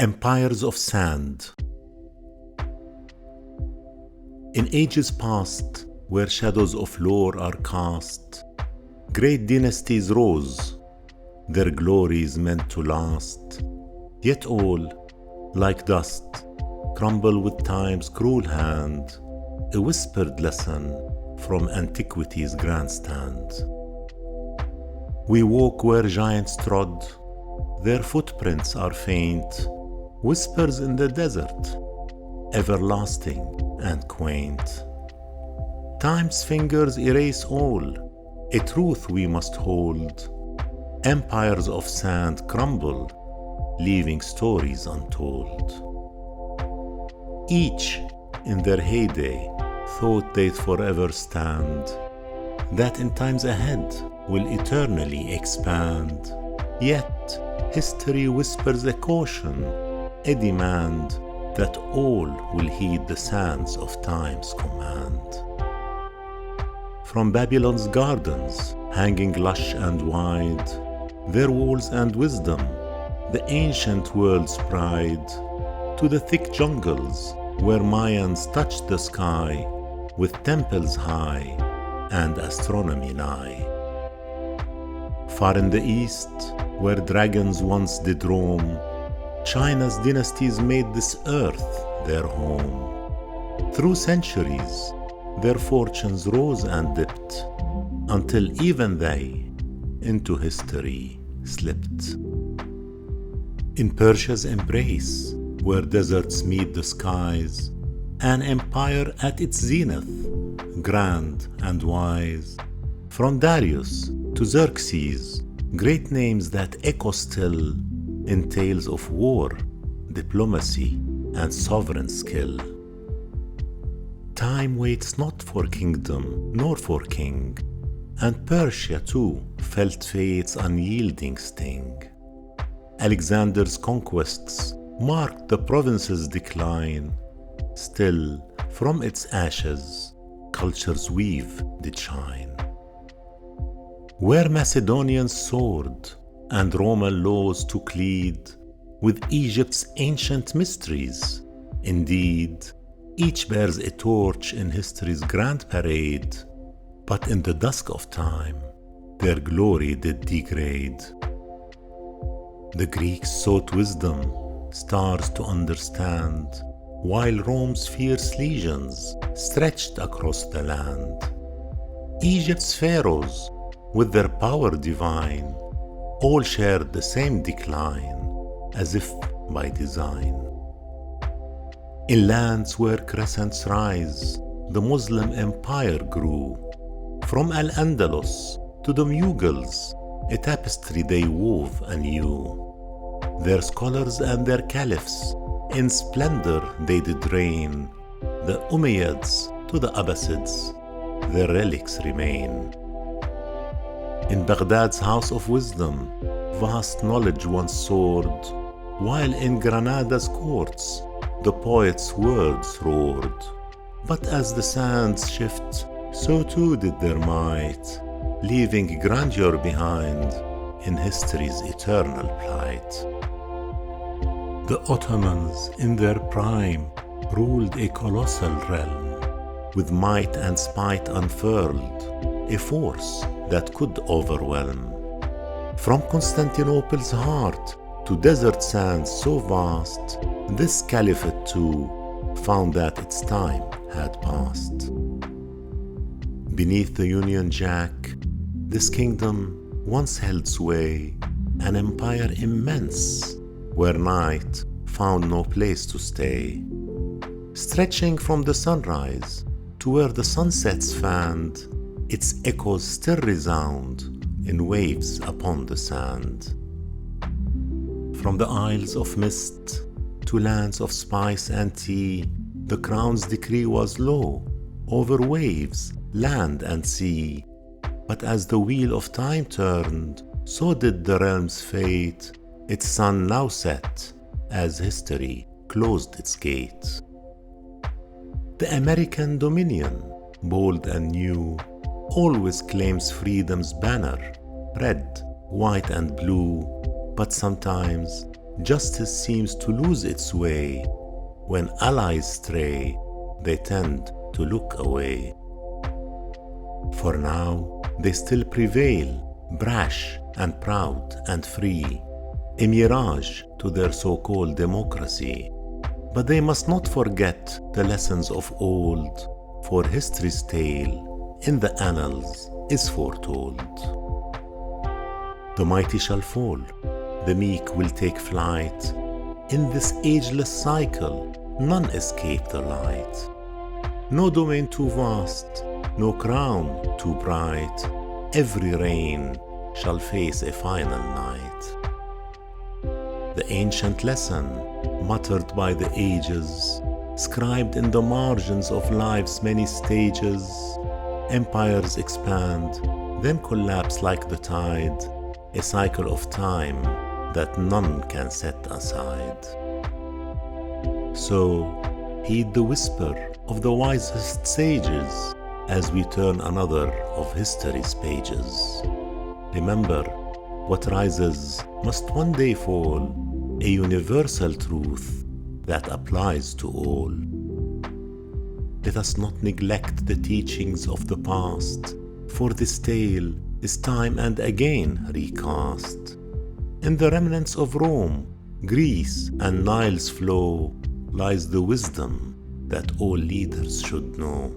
Empires of Sand. In ages past, where shadows of lore are cast, great dynasties rose, their glories meant to last. Yet all, like dust, crumble with time's cruel hand, a whispered lesson from antiquity's grandstand. We walk where giants trod, their footprints are faint, whispers in the desert, everlasting and quaint. Time's fingers erase all, a truth we must hold. Empires of sand crumble, leaving stories untold. Each, in their heyday, thought they'd forever stand, that in times ahead will eternally expand. Yet, history whispers a caution, a demand that all will heed the sands of time's command. From Babylon's gardens, hanging lush and wide, their walls and wisdom, the ancient world's pride, to the thick jungles where Mayans touched the sky with temples high and astronomy nigh. Far in the east, where dragons once did roam, China's dynasties made this earth their home. Through centuries, their fortunes rose and dipped, until even they into history slipped. In Persia's embrace, where deserts meet the skies, an empire at its zenith, grand and wise. From Darius to Xerxes, great names that echo still in tales of war, diplomacy, and sovereign skill. Time waits not for kingdom nor for king, and Persia too felt fate's unyielding sting. Alexander's conquests marked the province's decline. Still, from its ashes, culture's weave did shine. Where Macedonians soared and Roman laws took lead with Egypt's ancient mysteries, indeed, each bears a torch in history's grand parade, but in the dusk of time, their glory did degrade. The Greeks sought wisdom, stars to understand, while Rome's fierce legions stretched across the land. Egypt's pharaohs, with their power divine, all shared the same decline, as if by design. In lands where crescents rise, the Muslim empire grew. From Al-Andalus to the Mughals, a tapestry they wove anew. Their scholars and their caliphs, in splendor they did reign. The Umayyads to the Abbasids, their relics remain. In Baghdad's house of wisdom, vast knowledge once soared, while in Granada's courts, the poets' words roared. But as the sands shift, so too did their might, leaving grandeur behind in history's eternal plight. The Ottomans, in their prime, ruled a colossal realm, with might and spite unfurled, a force that could overwhelm. From Constantinople's heart to desert sands so vast, this caliphate too found that its time had passed. Beneath the Union Jack, this kingdom once held sway, an empire immense, where night found no place to stay. Stretching from the sunrise to where the sunsets fanned, its echoes still resound in waves upon the sand. From the isles of mist to lands of spice and tea, the crown's decree was law over waves, land and sea. But as the wheel of time turned, so did the realm's fate. Its sun now set as history closed its gate. The American dominion, bold and new, always claims freedom's banner, red, white and blue, but sometimes Justice seems to lose its way. When allies stray, they tend to look away. For now, they still prevail, brash and proud and free, a mirage to their so-called democracy. But they must not forget the lessons of old, for history's tale in the annals is foretold. The mighty shall fall, the meek will take flight. In this ageless cycle, none escape the light. No domain too vast, no crown too bright. Every reign shall face a final night. The ancient lesson, muttered by the ages, scribed in the margins of life's many stages. Empires expand, then collapse like the tide, a cycle of time that none can set aside. So, heed the whisper of the wisest sages as we turn another of history's pages. Remember, what rises must one day fall, a universal truth that applies to all. Let us not neglect the teachings of the past, for this tale is time and again recast. In the remnants of Rome, Greece, and Nile's flow lies the wisdom that all leaders should know.